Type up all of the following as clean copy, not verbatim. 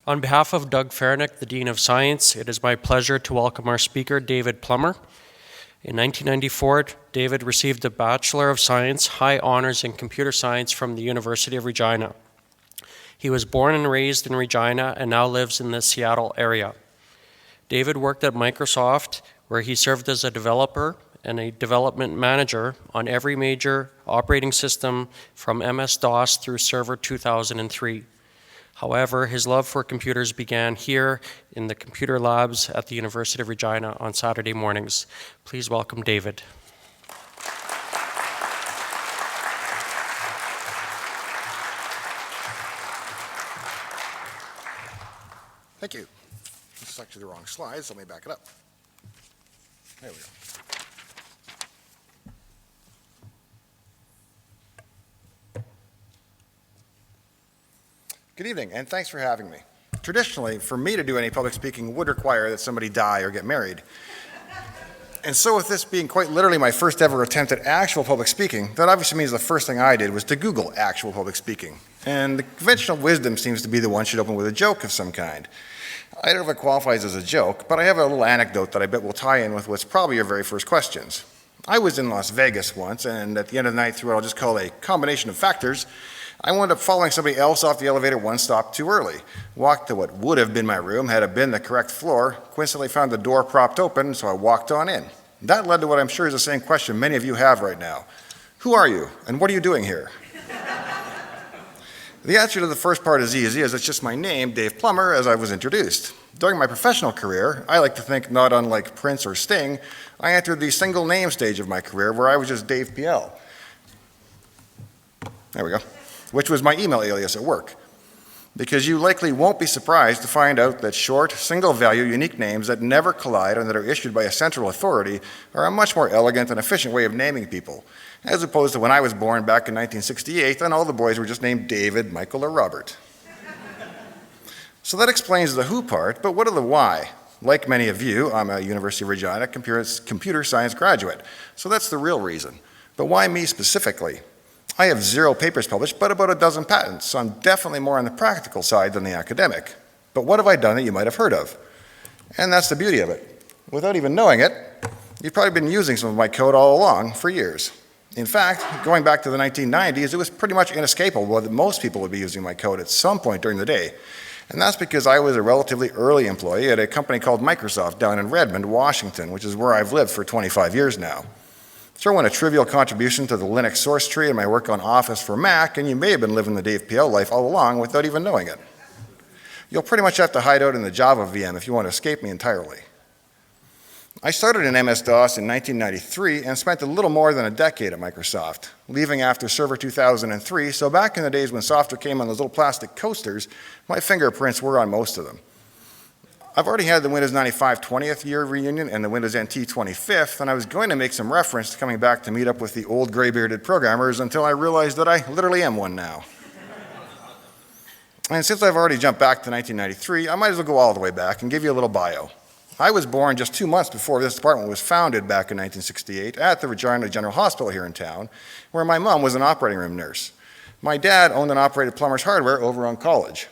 On behalf of Doug Farnick, the Dean of Science, it is my pleasure to welcome our speaker, David Plummer. In 1994, David received a Bachelor of Science, High Honors in Computer Science from the University of Regina. He was born and raised in Regina and now lives in the Seattle area. David worked at Microsoft, where he served as a developer and a development manager on every major operating system from MS-DOS through Server 2003. However, his love for computers began here in the computer labs at the University of Regina on Saturday mornings. Please welcome David. Thank you. This is actually the wrong slide, so let me back it up. There we go. Good evening, and thanks for having me. Traditionally, for me to do any public speaking would require that somebody die or get married. And so with this being quite literally my first ever attempt at actual public speaking, that obviously means the first thing I did was to Google actual public speaking. And the conventional wisdom seems to be the one should open with a joke of some kind. I don't know if it qualifies as a joke, but I have a little anecdote that I bet will tie in with what's probably your very first questions. I was in Las Vegas once, and at the end of the night, through what I'll just call a combination of factors, I wound up following somebody else off the elevator one stop too early. Walked to what would have been my room, had it been the correct floor, coincidentally found the door propped open, so I walked on in. That led to what I'm sure is the same question many of you have right now. Who are you, and what are you doing here? The answer to the first part is easy, as it's just my name, Dave Plummer, as I was introduced. During my professional career, I like to think not unlike Prince or Sting, I entered the single name stage of my career where I was just Dave PL. There we go. Which was my email alias at work. Because you likely won't be surprised to find out that short, single-value, unique names that never collide and that are issued by a central authority are a much more elegant and efficient way of naming people, as opposed to when I was born back in 1968 and all the boys were just named David, Michael, or Robert. So that explains the who part, but what are the why? Like many of you, I'm a University of Regina computer science graduate, so that's the real reason. But why me specifically? I have 0 papers published, but about a dozen patents, so I'm definitely more on the practical side than the academic. But what have I done that you might have heard of? And that's the beauty of it. Without even knowing it, you've probably been using some of my code all along for years. In fact, going back to the 1990s, it was pretty much inescapable that most people would be using my code at some point during the day. And that's because I was a relatively early employee at a company called Microsoft down in Redmond, Washington, which is where I've lived for 25 years now. Throw in a trivial contribution to the Linux source tree and my work on Office for Mac, and you may have been living the Dave PL life all along without even knowing it. You'll pretty much have to hide out in the Java VM if you want to escape me entirely. I started in MS-DOS in 1993 and spent a little more than a decade at Microsoft, leaving after Server 2003, so back in the days when software came on those little plastic coasters, my fingerprints were on most of them. I've already had the Windows 95 20th year reunion and the Windows NT 25th, and I was going to make some reference to coming back to meet up with the old gray-bearded programmers until I realized that I literally am one now. And since I've already jumped back to 1993, I might as well go all the way back and give you a little bio. I was born just 2 months before this department was founded back in 1968 at the Regina General Hospital here in town, where my mom was an operating room nurse. My dad owned and operated Plummer's Hardware over on College.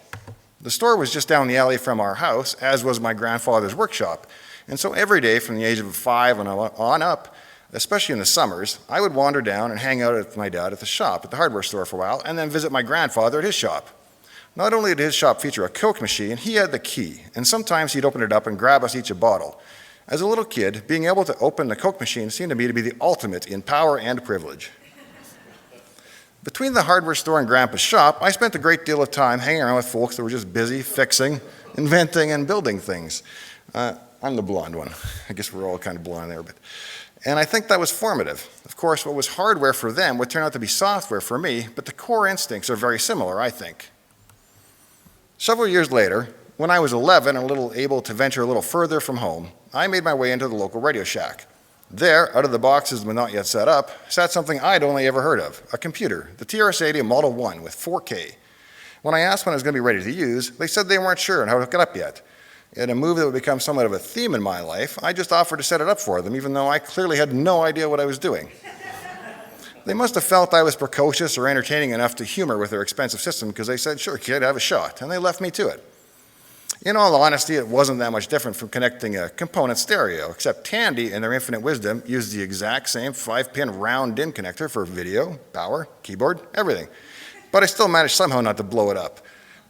The store was just down the alley from our house, as was my grandfather's workshop. And so every day from the age of 5 on up, especially in the summers, I would wander down and hang out with my dad at the shop, at the hardware store for a while, and then visit my grandfather at his shop. Not only did his shop feature a Coke machine, he had the key, and sometimes he'd open it up and grab us each a bottle. As a little kid, being able to open the Coke machine seemed to me to be the ultimate in power and privilege. Between the hardware store and Grandpa's shop, I spent a great deal of time hanging around with folks that were just busy fixing, inventing, and building things. I'm the blonde one. I guess we're all kind of blonde there. And I think that was formative. Of course, what was hardware for them would turn out to be software for me, but the core instincts are very similar, I think. Several years later, when I was 11 and a little able to venture a little further from home, I made my way into the local Radio Shack. There, out of the boxes but not yet set up, sat something I'd only ever heard of, a computer, the TRS-80 Model 1 with 4K. When I asked when it was going to be ready to use, they said they weren't sure on how to hook it up yet. In a move that would become somewhat of a theme in my life, I just offered to set it up for them, even though I clearly had no idea what I was doing. They must have felt I was precocious or entertaining enough to humor with their expensive system because they said, "Sure, kid, have a shot," and they left me to it. In all honesty, it wasn't that much different from connecting a component stereo, except Tandy, in their infinite wisdom, used the exact same 5-pin round DIN connector for video, power, keyboard, everything. But I still managed somehow not to blow it up.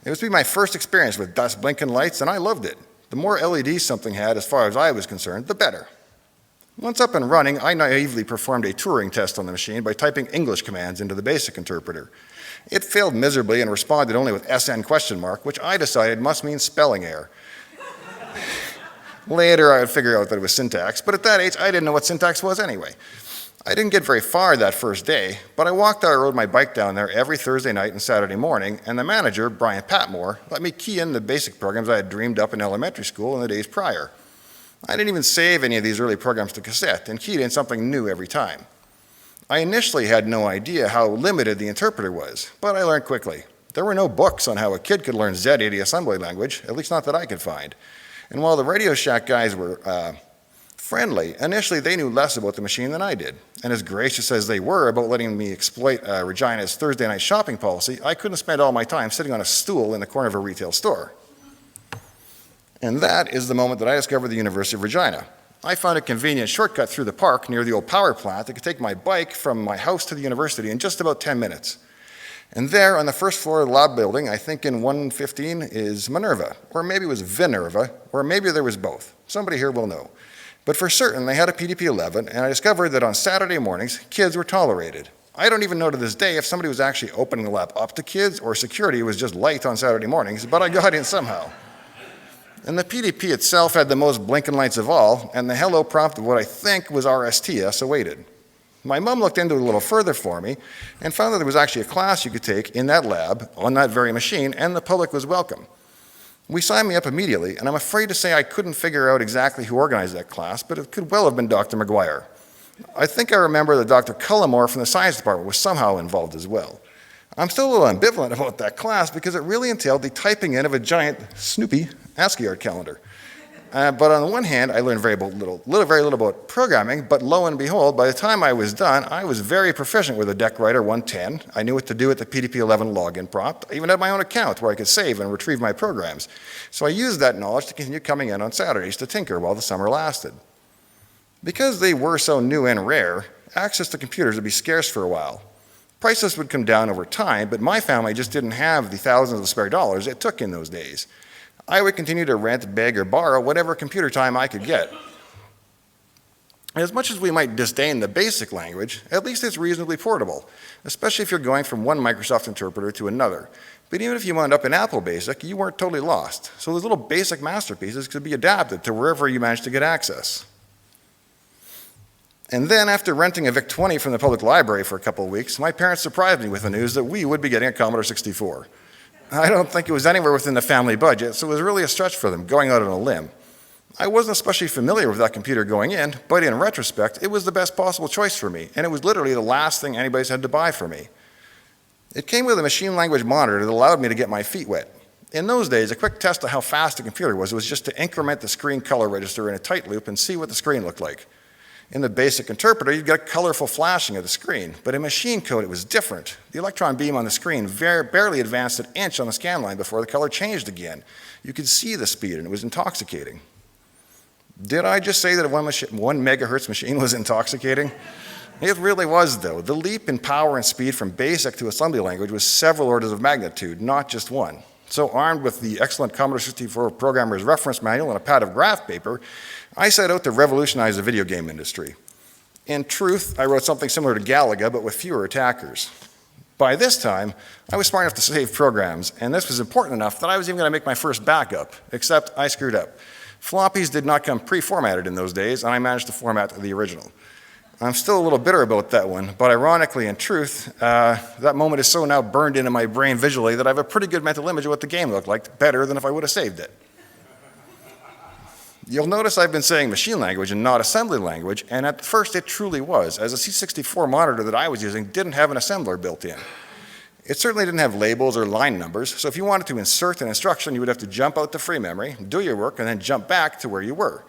It was to be my first experience with dust blinking lights, and I loved it. The more LEDs something had, as far as I was concerned, the better. Once up and running, I naively performed a Turing test on the machine by typing English commands into the BASIC interpreter. It failed miserably and responded only with SN ? Which I decided must mean spelling error. Later, I would figure out that it was syntax, but at that age, I didn't know what syntax was anyway. I didn't get very far that first day, but I walked out and rode my bike down there every Thursday night and Saturday morning, and the manager, Brian Patmore, let me key in the BASIC programs I had dreamed up in elementary school in the days prior. I didn't even save any of these early programs to cassette and keyed in something new every time. I initially had no idea how limited the interpreter was, but I learned quickly. There were no books on how a kid could learn Z80 assembly language, at least not that I could find. And while the Radio Shack guys were friendly, initially they knew less about the machine than I did. And as gracious as they were about letting me exploit Regina's Thursday night shopping policy, I couldn't spend all my time sitting on a stool in the corner of a retail store. And that is the moment that I discovered the University of Regina. I found a convenient shortcut through the park near the old power plant that could take my bike from my house to the university in just about 10 minutes. And there on the first floor of the lab building, I think in 115, is Minerva, or maybe it was Vinerva, or maybe there was both. Somebody here will know. But for certain, they had a PDP-11, and I discovered that on Saturday mornings, kids were tolerated. I don't even know to this day if somebody was actually opening the lab up to kids or security was just light on Saturday mornings, but I got in somehow. And the PDP itself had the most blinking lights of all, and the hello prompt of what I think was RSTS awaited. My mom looked into it a little further for me and found that there was actually a class you could take in that lab on that very machine, and the public was welcome. We signed me up immediately, and I'm afraid to say I couldn't figure out exactly who organized that class, but it could well have been Dr. McGuire. I think I remember that Dr. Cullimore from the science department was somehow involved as well. I'm still a little ambivalent about that class because it really entailed the typing in of a giant Snoopy ASCII art calendar. But on the one hand, I learned very little about programming, but lo and behold, by the time I was done, I was very proficient with a Deck Writer 110. I knew what to do with the PDP-11 login prompt. I even had my own account where I could save and retrieve my programs. So I used that knowledge to continue coming in on Saturdays to tinker while the summer lasted. Because they were so new and rare, access to computers would be scarce for a while. Prices would come down over time, but my family just didn't have the thousands of spare dollars it took in those days. I would continue to rent, beg, or borrow whatever computer time I could get. As much as we might disdain the BASIC language, at least it's reasonably portable, especially if you're going from one Microsoft interpreter to another. But even if you wound up in Apple BASIC, you weren't totally lost. So those little BASIC masterpieces could be adapted to wherever you managed to get access. And then after renting a VIC-20 from the public library for a couple of weeks, my parents surprised me with the news that we would be getting a Commodore 64. I don't think it was anywhere within the family budget, so it was really a stretch for them, going out on a limb. I wasn't especially familiar with that computer going in, but in retrospect, it was the best possible choice for me, and it was literally the last thing anybody's had to buy for me. It came with a machine language monitor that allowed me to get my feet wet. In those days, a quick test of how fast a computer was just to increment the screen color register in a tight loop and see what the screen looked like. In the BASIC interpreter, you'd get a colorful flashing of the screen, but in machine code, it was different. The electron beam on the screen barely advanced an inch on the scan line before the color changed again. You could see the speed, and it was intoxicating. Did I just say that a 1 megahertz machine was intoxicating? It really was, though. The leap in power and speed from BASIC to assembly language was several orders of magnitude, not just one. So armed with the excellent Commodore 64 programmer's reference manual and a pad of graph paper, I set out to revolutionize the video game industry. In truth, I wrote something similar to Galaga, but with fewer attackers. By this time, I was smart enough to save programs, and this was important enough that I was even going to make my first backup, except I screwed up. Floppies did not come pre-formatted in those days, and I managed to format the original. I'm still a little bitter about that one, but ironically, in truth, that moment is so now burned into my brain visually that I have a pretty good mental image of what the game looked like, better than if I would have saved it. You'll notice I've been saying machine language and not assembly language, and at first it truly was, as a C64 monitor that I was using didn't have an assembler built in. It certainly didn't have labels or line numbers, so if you wanted to insert an instruction, you would have to jump out to free memory, do your work, and then jump back to where you were.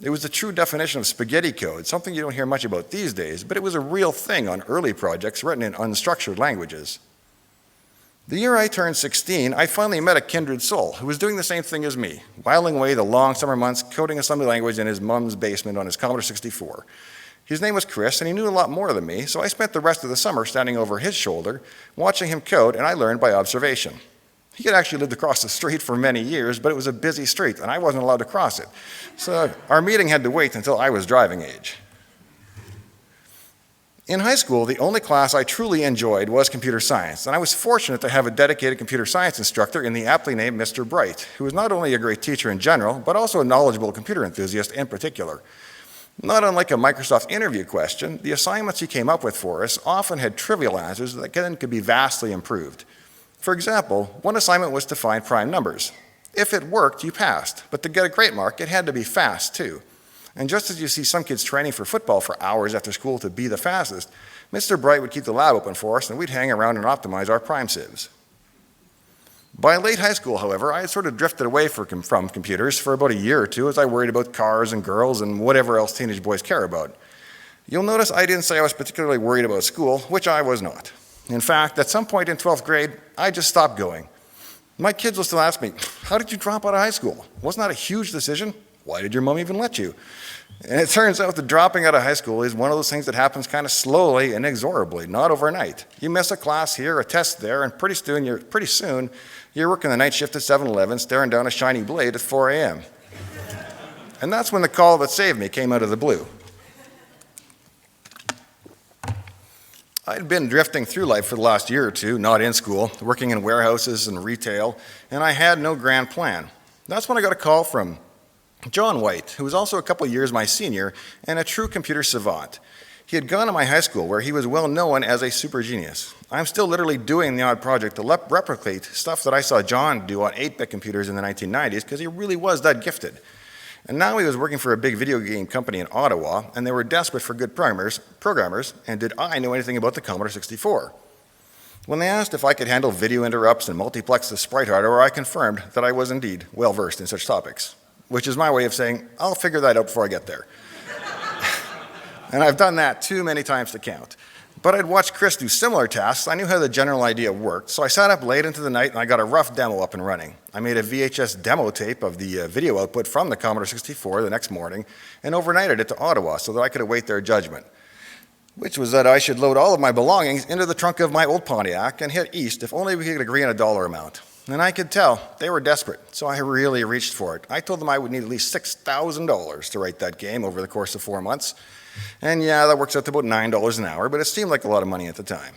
It was the true definition of spaghetti code, something you don't hear much about these days, but it was a real thing on early projects written in unstructured languages. The year I turned 16, I finally met a kindred soul who was doing the same thing as me, whiling away the long summer months coding assembly language in his mom's basement on his Commodore 64. His name was Chris, and he knew a lot more than me, so I spent the rest of the summer standing over his shoulder, watching him code, and I learned by observation. He had actually lived across the street for many years, but it was a busy street, and I wasn't allowed to cross it. So our meeting had to wait until I was driving age. In high school, the only class I truly enjoyed was computer science, and I was fortunate to have a dedicated computer science instructor in the aptly named Mr. Bright, who was not only a great teacher in general, but also a knowledgeable computer enthusiast in particular. Not unlike a Microsoft interview question, the assignments he came up with for us often had trivial answers that then could be vastly improved. For example, one assignment was to find prime numbers. If it worked, you passed, but to get a great mark, it had to be fast too. And just as you see some kids training for football for hours after school to be the fastest, Mr. Bright would keep the lab open for us and we'd hang around and optimize our prime sieves. By late high school, however, I had sort of drifted away from computers for about a year or two as I worried about cars and girls and whatever else teenage boys care about. You'll notice I didn't say I was particularly worried about school, which I was not. In fact, at some point in 12th grade, I just stopped going. My kids will still ask me, "How did you drop out of high school? Wasn't that a huge decision? Why did your mom even let you?" And it turns out that dropping out of high school is one of those things that happens kind of slowly and inexorably, not overnight. You miss a class here, a test there, and pretty soon you're working the night shift at 7-Eleven, staring down a shiny blade at 4 a.m. And that's when the call that saved me came out of the blue. I'd been drifting through life for the last year or two, not in school, working in warehouses and retail, and I had no grand plan. That's when I got a call from John White, who was also a couple years my senior and a true computer savant. He had gone to my high school where he was well known as a super genius. I'm still literally doing the odd project to replicate stuff that I saw John do on 8-bit computers in the 1990s because he really was that gifted. And now he was working for a big video game company in Ottawa, and they were desperate for good programmers, and did I know anything about the Commodore 64? When they asked if I could handle video interrupts and multiplex the sprite hardware, I confirmed that I was indeed well versed in such topics, which is my way of saying, I'll figure that out before I get there. And I've done that too many times to count. But I'd watched Chris do similar tasks. I knew how the general idea worked, so I sat up late into the night and I got a rough demo up and running. I made a VHS demo tape of the video output from the Commodore 64 the next morning and overnighted it to Ottawa so that I could await their judgment, which was that I should load all of my belongings into the trunk of my old Pontiac and hit east if only we could agree on a dollar amount. And I could tell they were desperate, so I really reached for it. I told them I would need at least $6,000 to write that game over the course of 4 months. And yeah, that works out to about $9 an hour, but it seemed like a lot of money at the time.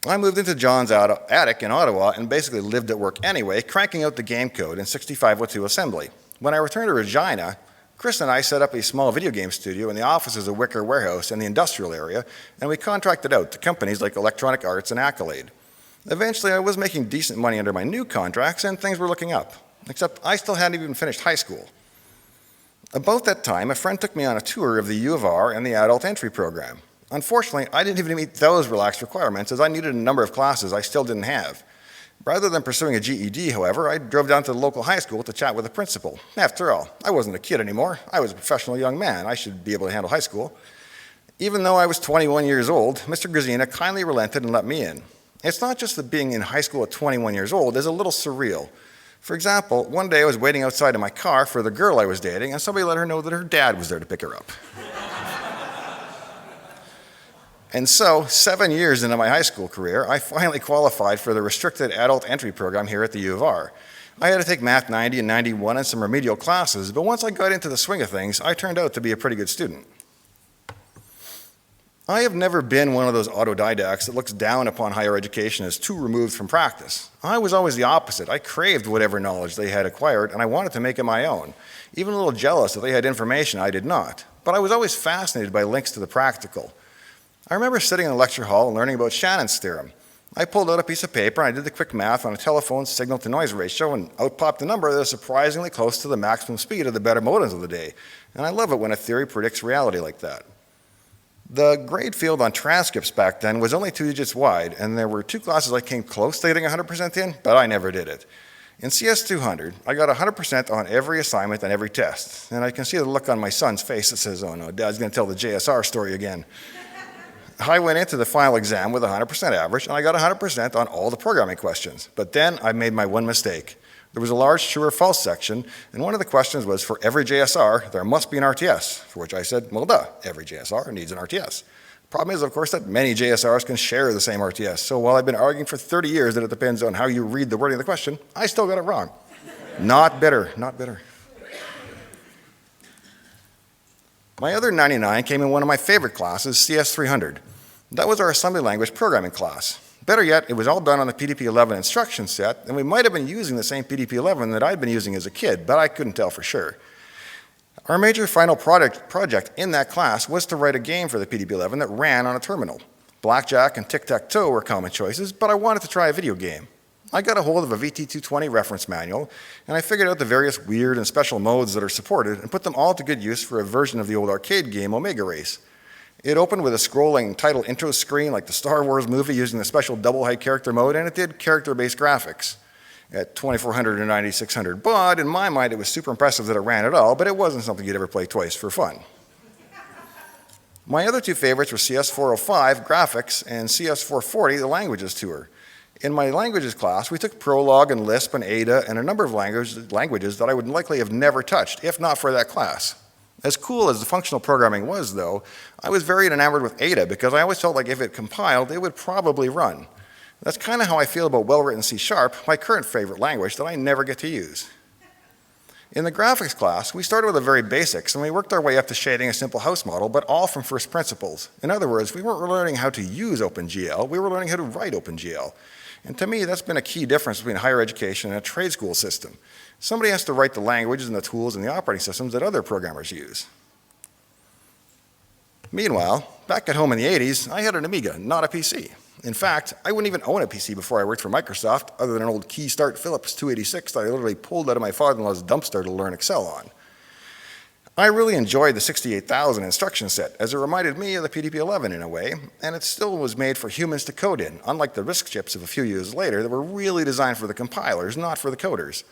I moved into John's attic in Ottawa and basically lived at work anyway, cranking out the game code in 6502 assembly. When I returned to Regina, Chris and I set up a small video game studio in the offices of Wicker Warehouse in the industrial area, and we contracted out to companies like Electronic Arts and Accolade. Eventually, I was making decent money under my new contracts, and things were looking up, except I still hadn't even finished high school. About that time, a friend took me on a tour of the U of R and the adult entry program. Unfortunately, I didn't even meet those relaxed requirements, as I needed a number of classes I still didn't have. Rather than pursuing a GED, however, I drove down to the local high school to chat with the principal. After all, I wasn't a kid anymore. I was a professional young man. I should be able to handle high school. Even though I was 21 years old, Mr. Regina kindly relented and let me in. It's not just that being in high school at 21 years old is a little surreal. For example, one day I was waiting outside in my car for the girl I was dating, and somebody let her know that her dad was there to pick her up. And so, 7 years into my high school career, I finally qualified for the restricted adult entry program here at the U of R. I had to take Math 90 and 91 and some remedial classes, but once I got into the swing of things, I turned out to be a pretty good student. I have never been one of those autodidacts that looks down upon higher education as too removed from practice. I was always the opposite. I craved whatever knowledge they had acquired, and I wanted to make it my own. Even a little jealous that they had information I did not. But I was always fascinated by links to the practical. I remember sitting in the lecture hall and learning about Shannon's theorem. I pulled out a piece of paper and I did the quick math on a telephone's signal-to-noise ratio, and out popped a number that was surprisingly close to the maximum speed of the better modems of the day. And I love it when a theory predicts reality like that. The grade field on transcripts back then was only 2 digits wide, and there were 2 classes I came close to getting 100% in, but I never did it. In CS 200, I got 100% on every assignment and every test, and I can see the look on my son's face that says, "Oh no, Dad's going to tell the JSR story again." I went into the final exam with a 100% average, and I got 100% on all the programming questions. But then I made my one mistake. There was a large true or false section, and one of the questions was, for every JSR, there must be an RTS, for which I said, well, duh, every JSR needs an RTS. Problem is, of course, that many JSRs can share the same RTS, so while I've been arguing for 30 years that it depends on how you read the wording of the question, I still got it wrong. Not bitter, not bitter. My other 99 came in one of my favorite classes, CS300. That was our assembly language programming class. Better yet, it was all done on the PDP-11 instruction set, and we might have been using the same PDP-11 that I'd been using as a kid, but I couldn't tell for sure. Our major final project in that class was to write a game for the PDP-11 that ran on a terminal. Blackjack and tic-tac-toe were common choices, but I wanted to try a video game. I got a hold of a VT220 reference manual, and I figured out the various weird and special modes that are supported and put them all to good use for a version of the old arcade game Omega Race. It opened with a scrolling title intro screen like the Star Wars movie using the special double high character mode, and it did character-based graphics at 2400 and 9600 baud. In my mind, it was super impressive that it ran at all, but it wasn't something you'd ever play twice for fun. My other two favorites were CS405, graphics, and CS440, the languages tour. In my languages class, we took Prolog and Lisp and Ada and a number of languages that I would likely have never touched, if not for that class. As cool as the functional programming was, though, I was very enamored with Ada because I always felt like if it compiled, it would probably run. That's kind of how I feel about well-written C#, my current favorite language that I never get to use. In the graphics class, we started with the very basics, and we worked our way up to shading a simple house model, but all from first principles. In other words, we weren't learning how to use OpenGL, we were learning how to write OpenGL. And to me, that's been a key difference between higher education and a trade school system. Somebody has to write the languages and the tools and the operating systems that other programmers use. Meanwhile, back at home in the 80s, I had an Amiga, not a PC. In fact, I wouldn't even own a PC before I worked for Microsoft, other than an old Keystart Philips 286 that I literally pulled out of my father-in-law's dumpster to learn Excel on. I really enjoyed the 68000 instruction set, as it reminded me of the PDP-11 in a way, and it still was made for humans to code in, unlike the RISC chips of a few years later that were really designed for the compilers, not for the coders.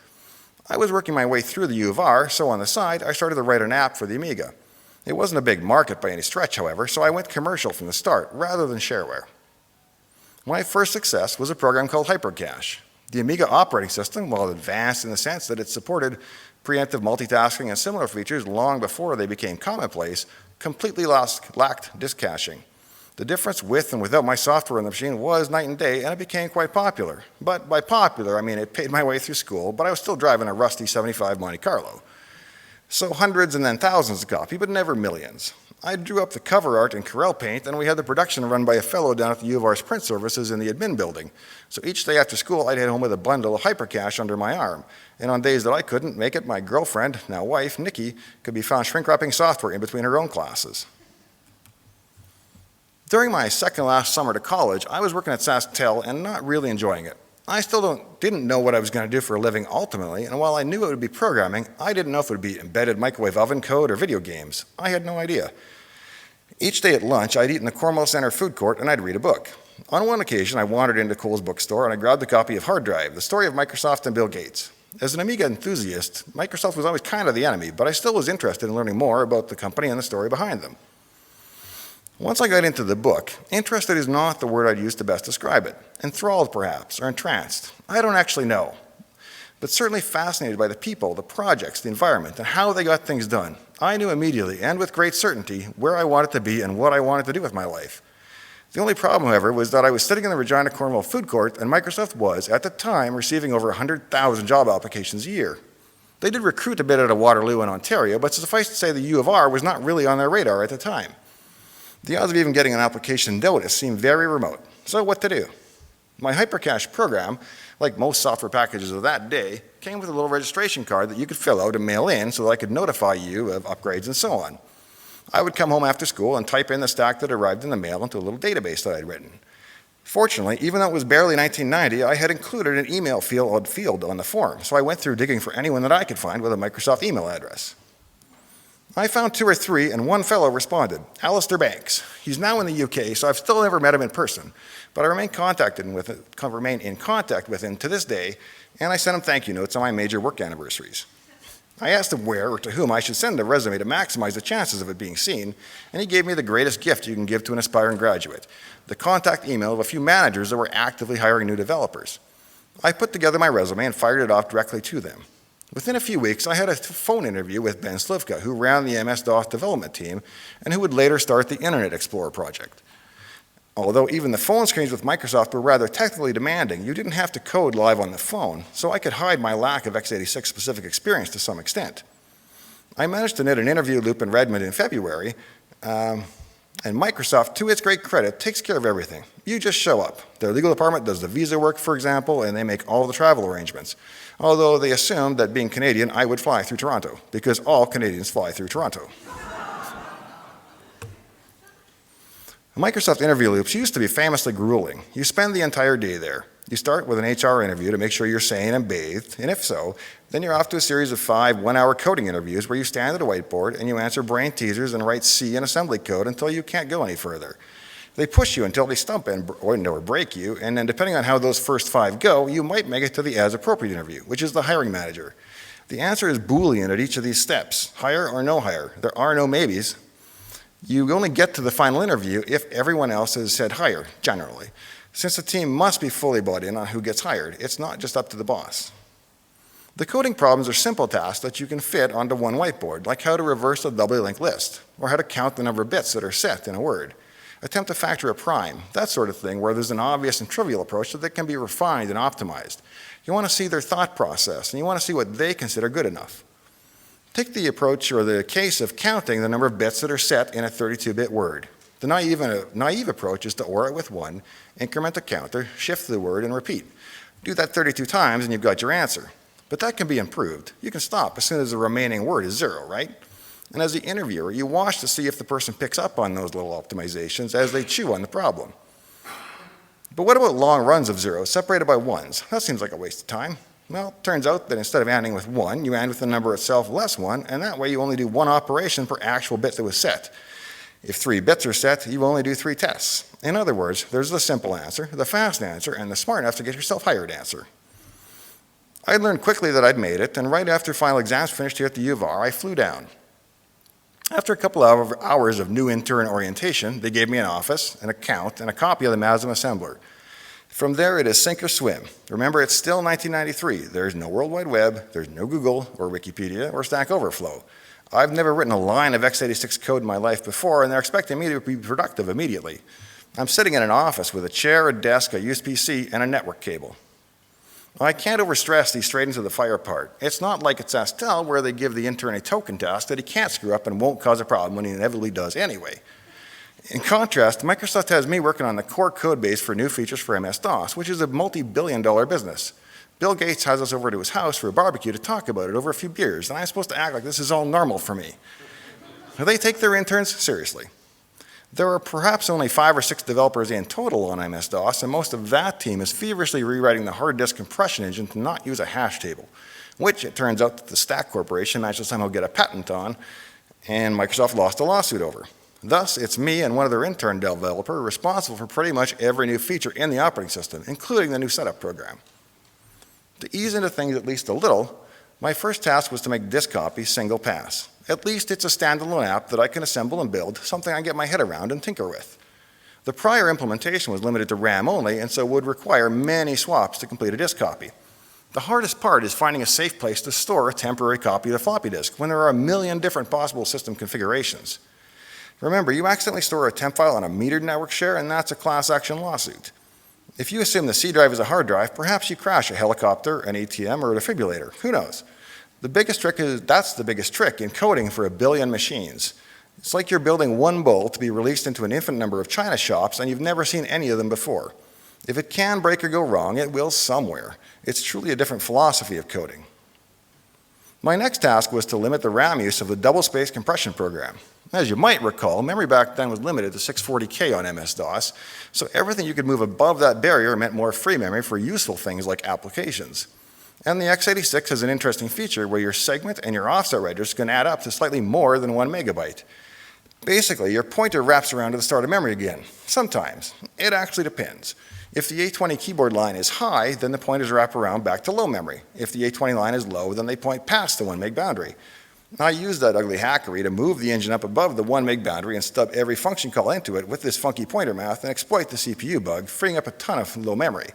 I was working my way through the U of R, so on the side, I started to write an app for the Amiga. It wasn't a big market by any stretch, however, so I went commercial from the start, rather than shareware. My first success was a program called Hypercache. The Amiga operating system, while advanced in the sense that it supported preemptive multitasking and similar features long before they became commonplace, completely lacked disk caching. The difference with and without my software on the machine was night and day, and it became quite popular. But by popular, I mean it paid my way through school, but I was still driving a rusty 75 Monte Carlo. So hundreds and then thousands a copy, but never millions. I drew up the cover art in Corel Paint, and we had the production run by a fellow down at the U of R's print services in the admin building. So each day after school, I'd head home with a bundle of Hypercache under my arm. And on days that I couldn't make it, my girlfriend, now wife, Nikki, could be found shrink-wrapping software in between her own classes. During my second last summer to college, I was working at SaskTel and not really enjoying it. I still didn't know what I was going to do for a living ultimately, and while I knew it would be programming, I didn't know if it would be embedded microwave oven code or video games. I had no idea. Each day at lunch, I'd eat in the Cornwall Center food court and I'd read a book. On one occasion, I wandered into Cole's bookstore and I grabbed a copy of Hard Drive, the story of Microsoft and Bill Gates. As an Amiga enthusiast, Microsoft was always kind of the enemy, but I still was interested in learning more about the company and the story behind them. Once I got into the book, interested is not the word I'd use to best describe it. Enthralled, perhaps, or entranced. I don't actually know. But certainly fascinated by the people, the projects, the environment, and how they got things done. I knew immediately, and with great certainty, where I wanted to be and what I wanted to do with my life. The only problem, however, was that I was sitting in the Regina Cornwall food court, and Microsoft was, at the time, receiving over 100,000 job applications a year. They did recruit a bit out of Waterloo and Ontario, but suffice to say the U of R was not really on their radar at the time. The odds of even getting an application notice seemed very remote. So what to do? My Hypercache program, like most software packages of that day, came with a little registration card that you could fill out and mail in so that I could notify you of upgrades and so on. I would come home after school and type in the stack that arrived in the mail into a little database that I'd written. Fortunately, even though it was barely 1990, I had included an email field on the form, so I went through digging for anyone that I could find with a Microsoft email address. I found 2 or 3, and one fellow responded, Alistair Banks. He's now in the UK, so I've still never met him in person, but I remain in contact with him to this day, and I sent him thank you notes on my major work anniversaries. I asked him where or to whom I should send a resume to maximize the chances of it being seen, and he gave me the greatest gift you can give to an aspiring graduate, the contact email of a few managers that were actively hiring new developers. I put together my resume and fired it off directly to them. Within a few weeks, I had a phone interview with Ben Slivka, who ran the MS-DOS development team and who would later start the Internet Explorer project. Although even the phone screens with Microsoft were rather technically demanding, you didn't have to code live on the phone, so I could hide my lack of x86 specific experience to some extent. I managed to knit an interview loop in Redmond in February, and Microsoft, to its great credit, takes care of everything. You just show up. Their legal department does the visa work, for example, and they make all the travel arrangements. Although they assumed that being Canadian, I would fly through Toronto, because all Canadians fly through Toronto. Microsoft interview loops used to be famously grueling. You spend the entire day there. You start with an HR interview to make sure you're sane and bathed, and if so, then you're off to a series of 5 one-hour coding interviews where you stand at a whiteboard and you answer brain teasers and write C in assembly code until you can't go any further. They push you until they stump or break you, and then depending on how those first 5 go, you might make it to the as-appropriate interview, which is the hiring manager. The answer is Boolean at each of these steps, hire or no hire. There are no maybes. You only get to the final interview if everyone else has said hire, generally. Since the team must be fully bought in on who gets hired, it's not just up to the boss. The coding problems are simple tasks that you can fit onto one whiteboard, like how to reverse a doubly linked list, or how to count the number of bits that are set in a word. Attempt to factor a prime, that sort of thing, where there's an obvious and trivial approach that can be refined and optimized. You want to see their thought process, and you want to see what they consider good enough. Take the approach or the case of counting the number of bits that are set in a 32-bit word. The naive approach is to OR it with 1, increment the counter, shift the word, and repeat. Do that 32 times and you've got your answer. But that can be improved. You can stop as soon as the remaining word is 0, right? And as the interviewer, you watch to see if the person picks up on those little optimizations as they chew on the problem. But what about long runs of zeros separated by 1s? That seems like a waste of time. Well, it turns out that instead of ending with 1, you end with the number itself less 1, and that way you only do 1 operation per actual bit that was set. If 3 bits are set, you only do 3 tests. In other words, there's the simple answer, the fast answer, and the smart enough to get yourself hired answer. I learned quickly that I'd made it, and right after final exams finished here at the U of R, I flew down. After a couple of hours of new intern orientation, they gave me an office, an account, and a copy of the MASM assembler. From there, it is sink or swim. Remember, it's still 1993. There's no World Wide Web, there's no Google or Wikipedia or Stack Overflow. I've never written a line of x86 code in my life before, and they're expecting me to be productive immediately. I'm sitting in an office with a chair, a desk, a USB-C, and a network cable. Well, I can't overstress the straight into the fire part. It's not like it's Astel where they give the intern a token task that he can't screw up and won't cause a problem when he inevitably does anyway. In contrast, Microsoft has me working on the core code base for new features for MS-DOS, which is a multi-billion-dollar business. Bill Gates has us over to his house for a barbecue to talk about it over a few beers, and I'm supposed to act like this is all normal for me. They take their interns seriously. There are perhaps only 5 or 6 developers in total on MS-DOS, and most of that team is feverishly rewriting the hard disk compression engine to not use a hash table, which it turns out that the Stack Corporation managed to somehow get a patent on, and Microsoft lost a lawsuit over. Thus, it's me and one other intern developer responsible for pretty much every new feature in the operating system, including the new setup program. To ease into things at least a little, my first task was to make disk copy single pass. At least it's a standalone app that I can assemble and build, something I can get my head around and tinker with. The prior implementation was limited to RAM only, and so would require many swaps to complete a disk copy. The hardest part is finding a safe place to store a temporary copy of the floppy disk when there are a million different possible system configurations. Remember, you accidentally store a temp file on a metered network share, and that's a class action lawsuit. If you assume the C drive is a hard drive, perhaps you crash a helicopter, an ATM, or a defibrillator. Who knows? That's the biggest trick in coding for a billion machines. It's like you're building one bowl to be released into an infinite number of China shops, and you've never seen any of them before. If it can break or go wrong, it will somewhere. It's truly a different philosophy of coding. My next task was to limit the RAM use of the double-space compression program. As you might recall, memory back then was limited to 640K on MS-DOS, so everything you could move above that barrier meant more free memory for useful things like applications. And the x86 has an interesting feature where your segment and your offset registers can add up to slightly more than 1 megabyte. Basically, your pointer wraps around to the start of memory again. Sometimes. It actually depends. If the A20 keyboard line is high, then the pointers wrap around back to low memory. If the A20 line is low, then they point past the 1 meg boundary. I used that ugly hackery to move the engine up above the 1 meg boundary and stub every function call into it with this funky pointer math and exploit the CPU bug, freeing up a ton of low memory.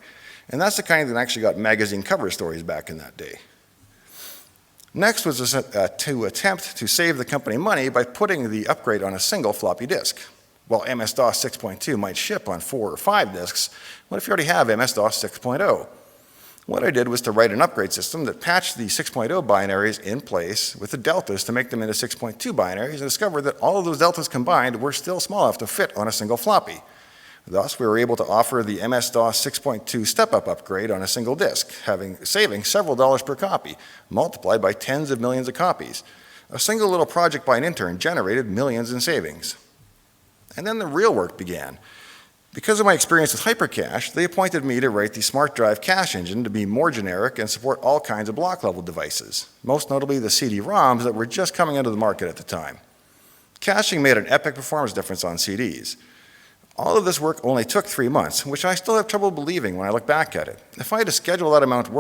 And that's the kind that actually got magazine cover stories back in that day. Next was to attempt to save the company money by putting the upgrade on a single floppy disk. While MS-DOS 6.2 might ship on 4 or 5 disks, what if you already have MS-DOS 6.0? What I did was to write an upgrade system that patched the 6.0 binaries in place with the deltas to make them into 6.2 binaries, and discovered that all of those deltas combined were still small enough to fit on a single floppy. Thus, we were able to offer the MS-DOS 6.2 step-up upgrade on a single disk, saving several dollars per copy, multiplied by tens of millions of copies. A single little project by an intern generated millions in savings. And then the real work began. Because of my experience with Hypercache, they appointed me to write the Smart Drive cache engine to be more generic and support all kinds of block-level devices, most notably the CD-ROMs that were just coming into the market at the time. Caching made an epic performance difference on CDs. All of this work only took 3 months, which I still have trouble believing when I look back at it. If I had to schedule that amount of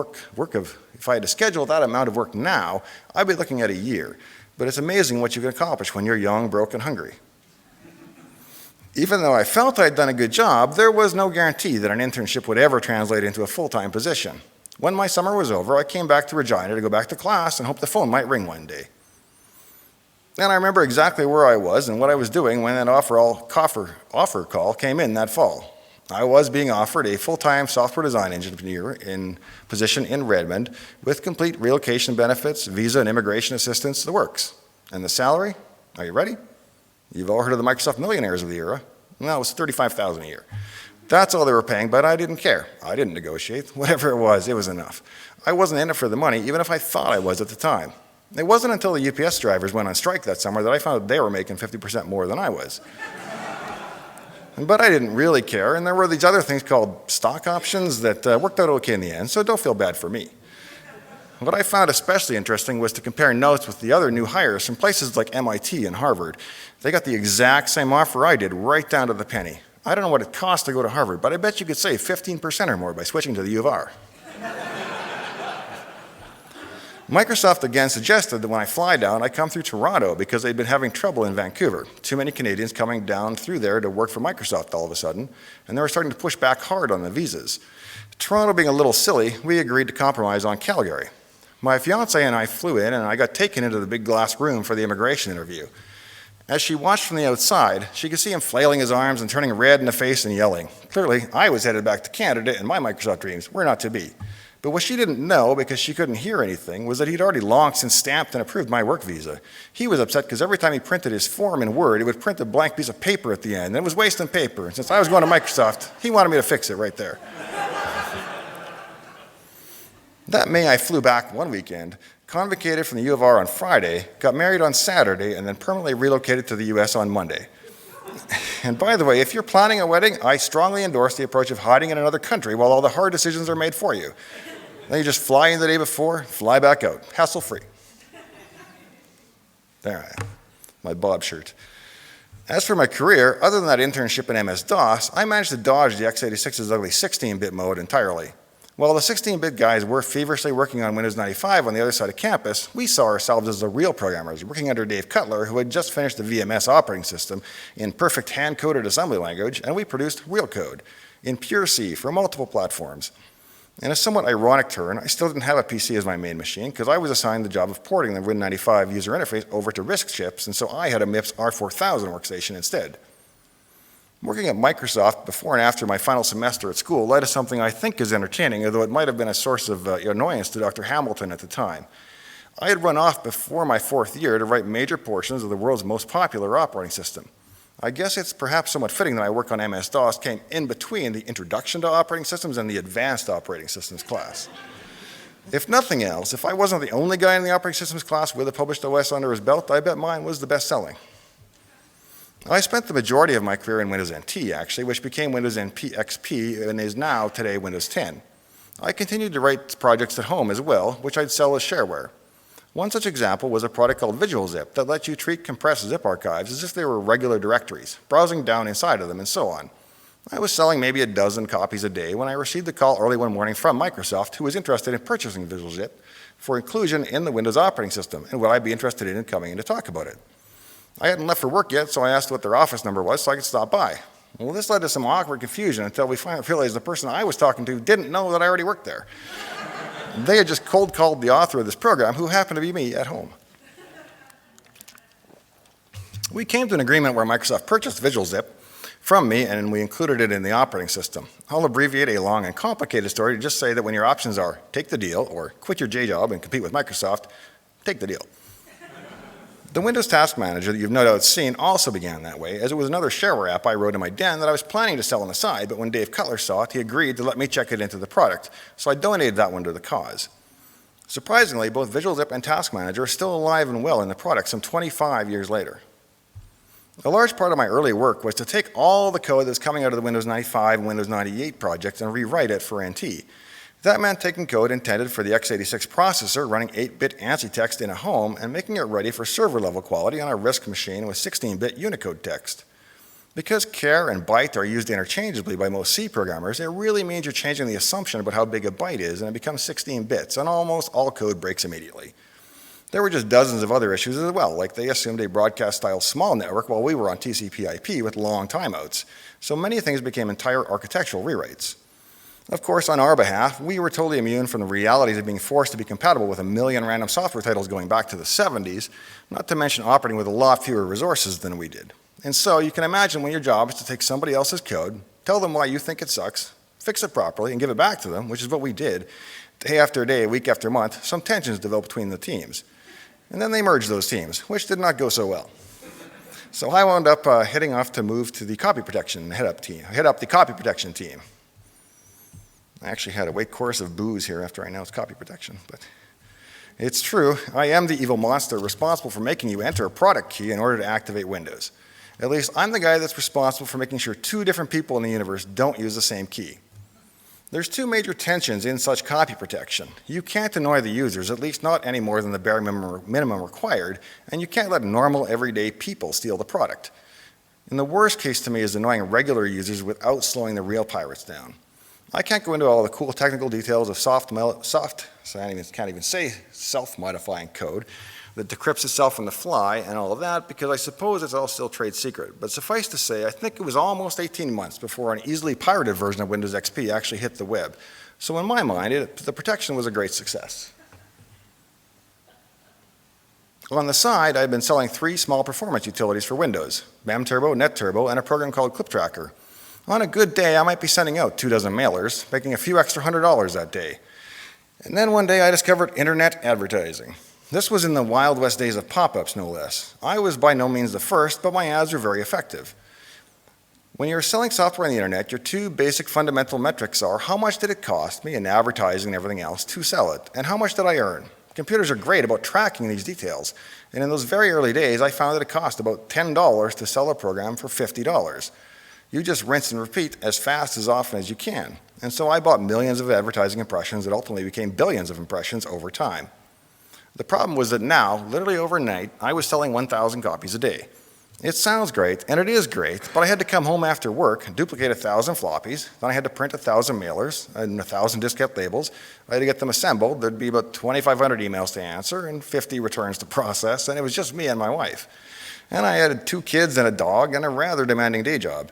work now, I'd be looking at a year. But it's amazing what you can accomplish when you're young, broke, and hungry. Even though I felt I'd done a good job, there was no guarantee that an internship would ever translate into a full-time position. When my summer was over, I came back to Regina to go back to class and hoped the phone might ring one day. And I remember exactly where I was and what I was doing when that offer call came in that fall. I was being offered a full-time software design engineer position in Redmond with complete relocation benefits, visa and immigration assistance, the works. And the salary? Are you ready? You've all heard of the Microsoft millionaires of the era. Well, it was $35,000 a year. That's all they were paying, but I didn't care. I didn't negotiate. Whatever it was enough. I wasn't in it for the money, even if I thought I was at the time. It wasn't until the UPS drivers went on strike that summer that I found they were making 50% more than I was. But I didn't really care, and there were these other things called stock options that worked out okay in the end, so don't feel bad for me. What I found especially interesting was to compare notes with the other new hires from places like MIT and Harvard. They got the exact same offer I did, right down to the penny. I don't know what it cost to go to Harvard, but I bet you could save 15% or more by switching to the U of R. Microsoft again suggested that when I fly down, I come through Toronto because they'd been having trouble in Vancouver. Too many Canadians coming down through there to work for Microsoft all of a sudden, and they were starting to push back hard on the visas. Toronto being a little silly, we agreed to compromise on Calgary. My fiancée and I flew in, and I got taken into the big glass room for the immigration interview. As she watched from the outside, she could see him flailing his arms and turning red in the face and yelling. Clearly, I was headed back to Canada, and my Microsoft dreams were not to be. But what she didn't know, because she couldn't hear anything, was that he'd already long since stamped and approved my work visa. He was upset because every time he printed his form in Word, it would print a blank piece of paper at the end, and it was wasting paper. And since I was going to Microsoft, he wanted me to fix it right there. That May, I flew back one weekend, convocated from the U of R on Friday, got married on Saturday, and then permanently relocated to the US on Monday. And by the way, if you're planning a wedding, I strongly endorse the approach of hiding in another country while all the hard decisions are made for you. Then you just fly in the day before, fly back out, hassle-free. There I am, my Bob shirt. As for my career, other than that internship in MS-DOS, I managed to dodge the x86's ugly 16-bit mode entirely. While the 16-bit guys were feverishly working on Windows 95 on the other side of campus, we saw ourselves as the real programmers, working under Dave Cutler, who had just finished the VMS operating system in perfect hand-coded assembly language, and we produced real code in pure C for multiple platforms. In a somewhat ironic turn, I still didn't have a PC as my main machine because I was assigned the job of porting the Win95 user interface over to RISC chips, and so I had a MIPS R4000 workstation instead. Working at Microsoft before and after my final semester at school led to something I think is entertaining, although it might have been a source of annoyance to Dr. Hamilton at the time. I had run off before my 4th year to write major portions of the world's most popular operating system. I guess it's perhaps somewhat fitting that my work on MS-DOS came in between the Introduction to Operating Systems and the Advanced Operating Systems class. If nothing else, if I wasn't the only guy in the operating systems class with a published OS under his belt, I bet mine was the best-selling. I spent the majority of my career in Windows NT, actually, which became Windows NT XP and is now, today, Windows 10. I continued to write projects at home as well, which I'd sell as shareware. One such example was a product called VisualZip that lets you treat compressed zip archives as if they were regular directories, browsing down inside of them and so on. I was selling maybe a dozen copies a day when I received a call early one morning from Microsoft, who was interested in purchasing Visual Zip for inclusion in the Windows operating system, and would I be interested in coming in to talk about it. I hadn't left for work yet, so I asked what their office number was so I could stop by. Well, this led to some awkward confusion until we finally realized the person I was talking to didn't know that I already worked there. They had just cold called the author of this program, who happened to be me at home. We came to an agreement where Microsoft purchased Visual Zip from me, and we included it in the operating system. I'll abbreviate a long and complicated story to just say that when your options are take the deal or quit your J job and compete with Microsoft, take the deal. The Windows Task Manager that you've no doubt seen also began that way, as it was another shareware app I wrote in my den that I was planning to sell on the side, but when Dave Cutler saw it, he agreed to let me check it into the product, so I donated that one to the cause. Surprisingly, both Visual Zip and Task Manager are still alive and well in the product some 25 years later. A large part of my early work was to take all the code that's coming out of the Windows 95 and Windows 98 projects and rewrite it for NT. That meant taking code intended for the x86 processor running 8-bit ANSI text in a home and making it ready for server-level quality on a RISC machine with 16-bit Unicode text. Because char and byte are used interchangeably by most C programmers, it really means you're changing the assumption about how big a byte is, and it becomes 16 bits, and almost all code breaks immediately. There were just dozens of other issues as well, like they assumed a broadcast-style small network while we were on TCP/IP with long timeouts, so many things became entire architectural rewrites. Of course, on our behalf, we were totally immune from the realities of being forced to be compatible with a million random software titles going back to the 70s, not to mention operating with a lot fewer resources than we did. And so you can imagine when your job is to take somebody else's code, tell them why you think it sucks, fix it properly, and give it back to them, which is what we did, day after day, week after month, some tensions developed between the teams. And then they merged those teams, which did not go so well. So I wound up heading off to move to the copy protection, head up the copy protection team. I actually had a wait chorus of boos here after I announced copy protection, but it's true. I am the evil monster responsible for making you enter a product key in order to activate Windows. At least I'm the guy that's responsible for making sure two different people in the universe don't use the same key. There's two major tensions in such copy protection. You can't annoy the users, at least not any more than the bare minimum required, and you can't let normal, everyday people steal the product. And the worst case to me is annoying regular users without slowing the real pirates down. I can't go into all the cool technical details of self-modifying code that decrypts itself on the fly and all of that, because I suppose it's all still trade secret. But suffice to say, I think it was almost 18 months before an easily pirated version of Windows XP actually hit the web. So in my mind, the protection was a great success. On the side, I've been selling 3 small performance utilities for Windows, BAM-Turbo, NetTurbo, and a program called ClipTracker. On a good day, I might be sending out 2 dozen mailers, making a few extra $100 that day. And then one day I discovered internet advertising. This was in the Wild West days of pop-ups, no less. I was by no means the first, but my ads were very effective. When you're selling software on the internet, your 2 basic fundamental metrics are how much did it cost me in advertising and everything else to sell it, and how much did I earn? Computers are great about tracking these details, and in those very early days, I found that it cost about $10 to sell a program for $50. You just rinse and repeat as fast as often as you can. And so I bought millions of advertising impressions that ultimately became billions of impressions over time. The problem was that now, literally overnight, I was selling 1,000 copies a day. It sounds great, and it is great, but I had to come home after work, duplicate 1,000 floppies, then I had to print 1,000 mailers and 1,000 diskette labels. I had to get them assembled. There'd be about 2,500 emails to answer and 50 returns to process, and it was just me and my wife. And I had 2 kids and a dog and a rather demanding day job.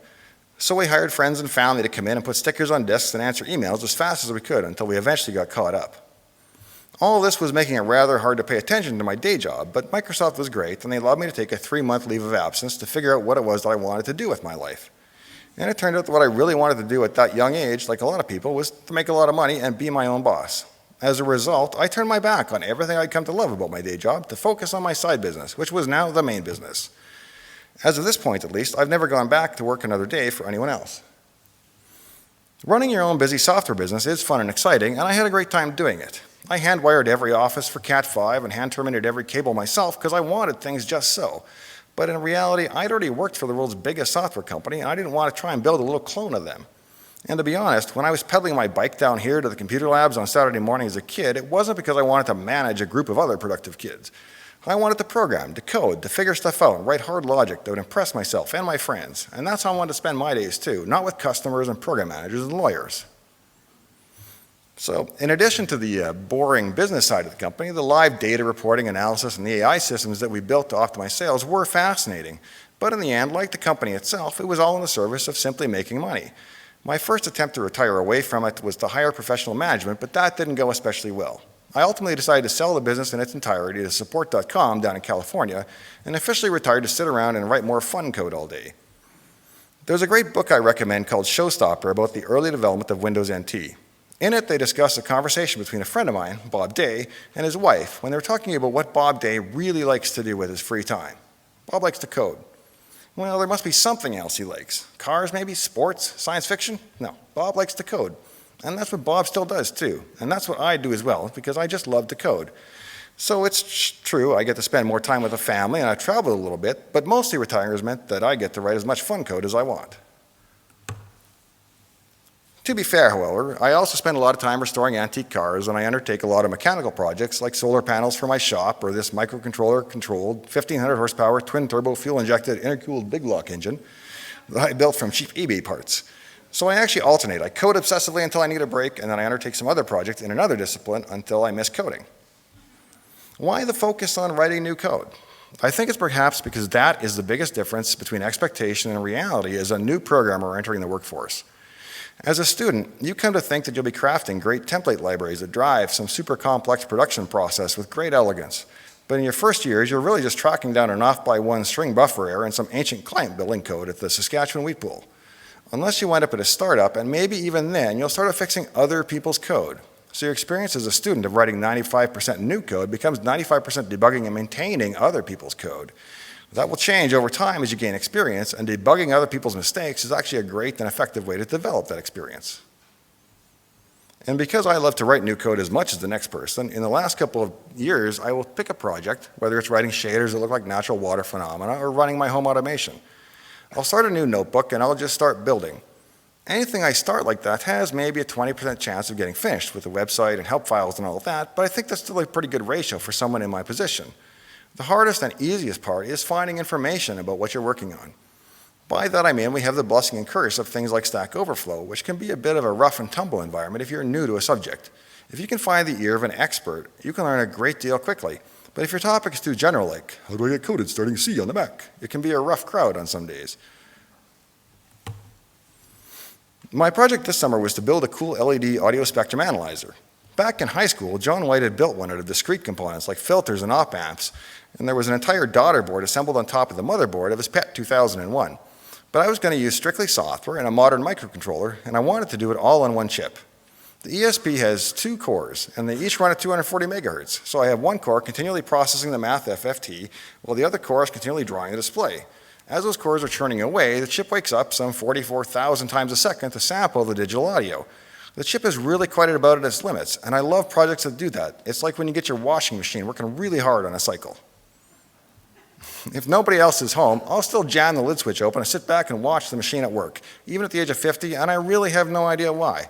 So we hired friends and family to come in and put stickers on discs and answer emails as fast as we could until we eventually got caught up. All this was making it rather hard to pay attention to my day job, but Microsoft was great, and they allowed me to take a 3-month leave of absence to figure out what it was that I wanted to do with my life. And it turned out that what I really wanted to do at that young age, like a lot of people, was to make a lot of money and be my own boss. As a result, I turned my back on everything I'd come to love about my day job to focus on my side business, which was now the main business. As of this point, at least, I've never gone back to work another day for anyone else. Running your own busy software business is fun and exciting, and I had a great time doing it. I hand-wired every office for Cat5 and hand-terminated every cable myself because I wanted things just so. But in reality, I'd already worked for the world's biggest software company, and I didn't want to try and build a little clone of them. And to be honest, when I was pedaling my bike down here to the computer labs on Saturday morning as a kid, it wasn't because I wanted to manage a group of other productive kids. I wanted to program, to code, to figure stuff out, and write hard logic that would impress myself and my friends. And that's how I wanted to spend my days too, not with customers and program managers and lawyers. So, in addition to the boring business side of the company, the live data reporting, analysis, and the AI systems that we built to optimize sales were fascinating. But in the end, like the company itself, it was all in the service of simply making money. My first attempt to retire away from it was to hire professional management, but that didn't go especially well. I ultimately decided to sell the business in its entirety to Support.com down in California, and officially retired to sit around and write more fun code all day. There's a great book I recommend called Showstopper about the early development of Windows NT. In it, they discuss a conversation between a friend of mine, Bob Day, and his wife when they were talking about what Bob Day really likes to do with his free time. Bob likes to code. Well, there must be something else he likes. Cars, maybe? Sports? Science fiction? No, Bob likes to code. And that's what Bob still does, too. And that's what I do as well, because I just love to code. So it's true, I get to spend more time with the family, and I travel a little bit, but mostly retiring has meant that I get to write as much fun code as I want. To be fair, however, I also spend a lot of time restoring antique cars, and I undertake a lot of mechanical projects like solar panels for my shop, or this microcontroller-controlled 1,500 horsepower twin-turbo fuel-injected intercooled big block engine that I built from cheap eBay parts. So I actually alternate. I code obsessively until I need a break, and then I undertake some other project in another discipline until I miss coding. Why the focus on writing new code? I think it's perhaps because that is the biggest difference between expectation and reality as a new programmer entering the workforce. As a student, you come to think that you'll be crafting great template libraries that drive some super complex production process with great elegance. But in your first years, you're really just tracking down an off-by-one string buffer error in some ancient client building code at the Saskatchewan wheat pool. Unless you wind up at a startup, and maybe even then, you'll start fixing other people's code. So your experience as a student of writing 95% new code becomes 95% debugging and maintaining other people's code. That will change over time as you gain experience, and debugging other people's mistakes is actually a great and effective way to develop that experience. And because I love to write new code as much as the next person, in the last couple of years, I will pick a project, whether it's writing shaders that look like natural water phenomena or running my home automation. I'll start a new notebook and I'll just start building. Anything I start like that has maybe a 20% chance of getting finished with the website and help files and all of that, but I think that's still a pretty good ratio for someone in my position. The hardest and easiest part is finding information about what you're working on. By that I mean we have the blessing and curse of things like Stack Overflow, which can be a bit of a rough and tumble environment if you're new to a subject. If you can find the ear of an expert, you can learn a great deal quickly. But if your topic is too general, like, how do I get coded starting C on the Mac? It can be a rough crowd on some days. My project this summer was to build a cool LED audio spectrum analyzer. Back in high school, John White had built one out of discrete components like filters and op amps, and there was an entire daughter board assembled on top of the motherboard of his PET 2001. But I was going to use strictly software and a modern microcontroller, and I wanted to do it all on one chip. The ESP has 2 cores, and they each run at 240 megahertz. So I have one core continually processing the math FFT, while the other core is continually drawing the display. As those cores are churning away, the chip wakes up some 44,000 times a second to sample the digital audio. The chip is really quite about at its limits, and I love projects that do that. It's like when you get your washing machine working really hard on a cycle. If nobody else is home, I'll still jam the lid switch open and sit back and watch the machine at work, even at the age of 50, and I really have no idea why.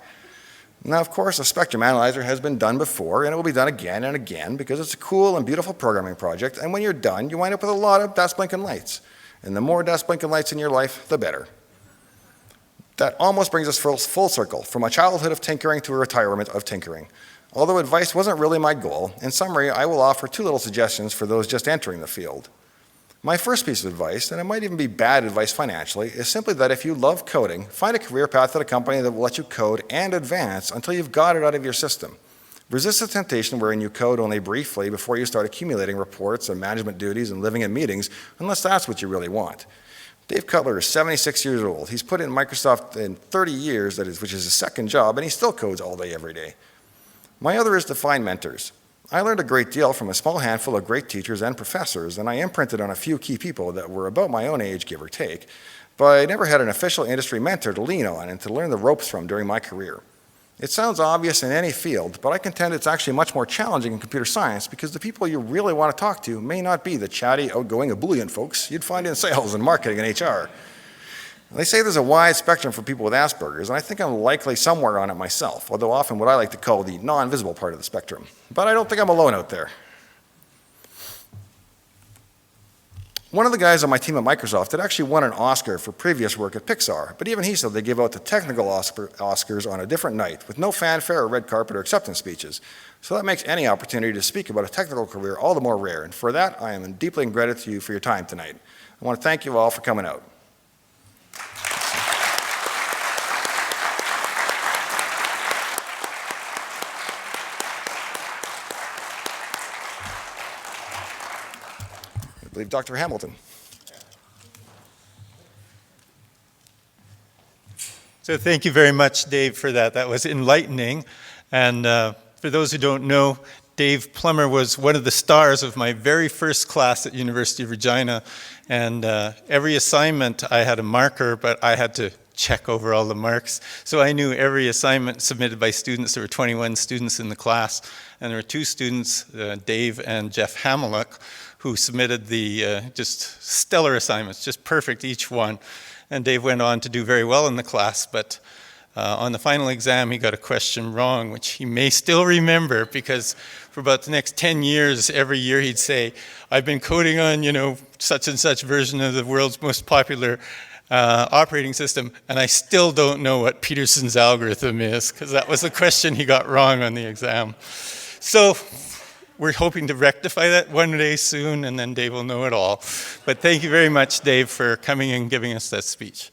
Now, of course, a spectrum analyzer has been done before, and it will be done again and again because it's a cool and beautiful programming project, and when you're done, you wind up with a lot of dust blinking lights. And the more dust blinking lights in your life, the better. That almost brings us full circle, from a childhood of tinkering to a retirement of tinkering. Although advice wasn't really my goal, in summary, I will offer 2 little suggestions for those just entering the field. My first piece of advice, and it might even be bad advice financially, is simply that if you love coding, find a career path at a company that will let you code and advance until you've got it out of your system. Resist the temptation wherein you code only briefly before you start accumulating reports and management duties and living in meetings, unless that's what you really want. Dave Cutler is 76 years old. He's put in Microsoft in 30 years, which is his second job, and he still codes all day, every day. My other is to find mentors. I learned a great deal from a small handful of great teachers and professors, and I imprinted on a few key people that were about my own age, give or take, but I never had an official industry mentor to lean on and to learn the ropes from during my career. It sounds obvious in any field, but I contend it's actually much more challenging in computer science because the people you really want to talk to may not be the chatty, outgoing, ebullient folks you'd find in sales and marketing and HR. They say there's a wide spectrum for people with Asperger's, and I think I'm likely somewhere on it myself, although often what I like to call the non-visible part of the spectrum. But I don't think I'm alone out there. One of the guys on my team at Microsoft had actually won an Oscar for previous work at Pixar, but even he said they give out the technical Oscars on a different night with no fanfare or red carpet or acceptance speeches. So that makes any opportunity to speak about a technical career all the more rare, and for that I am deeply indebted to you for your time tonight. I want to thank you all for coming out. I believe Dr. Hamilton. So thank you very much, Dave, for that. That was enlightening. And for those who don't know, Dave Plummer was one of the stars of my very first class at University of Regina. And every assignment, I had a marker, but I had to check over all the marks. So I knew every assignment submitted by students. There were 21 students in the class. And there were 2 students, Dave and Jeff Hamillock, who submitted the just stellar assignments, just perfect each one. And Dave went on to do very well in the class, but on the final exam he got a question wrong, which he may still remember, because for about the next 10 years, every year he'd say, I've been coding on, such and such version of the world's most popular operating system, and I still don't know what Peterson's algorithm is, because that was the question he got wrong on the exam. So we're hoping to rectify that one day soon, and then Dave will know it all. But thank you very much, Dave, for coming and giving us that speech.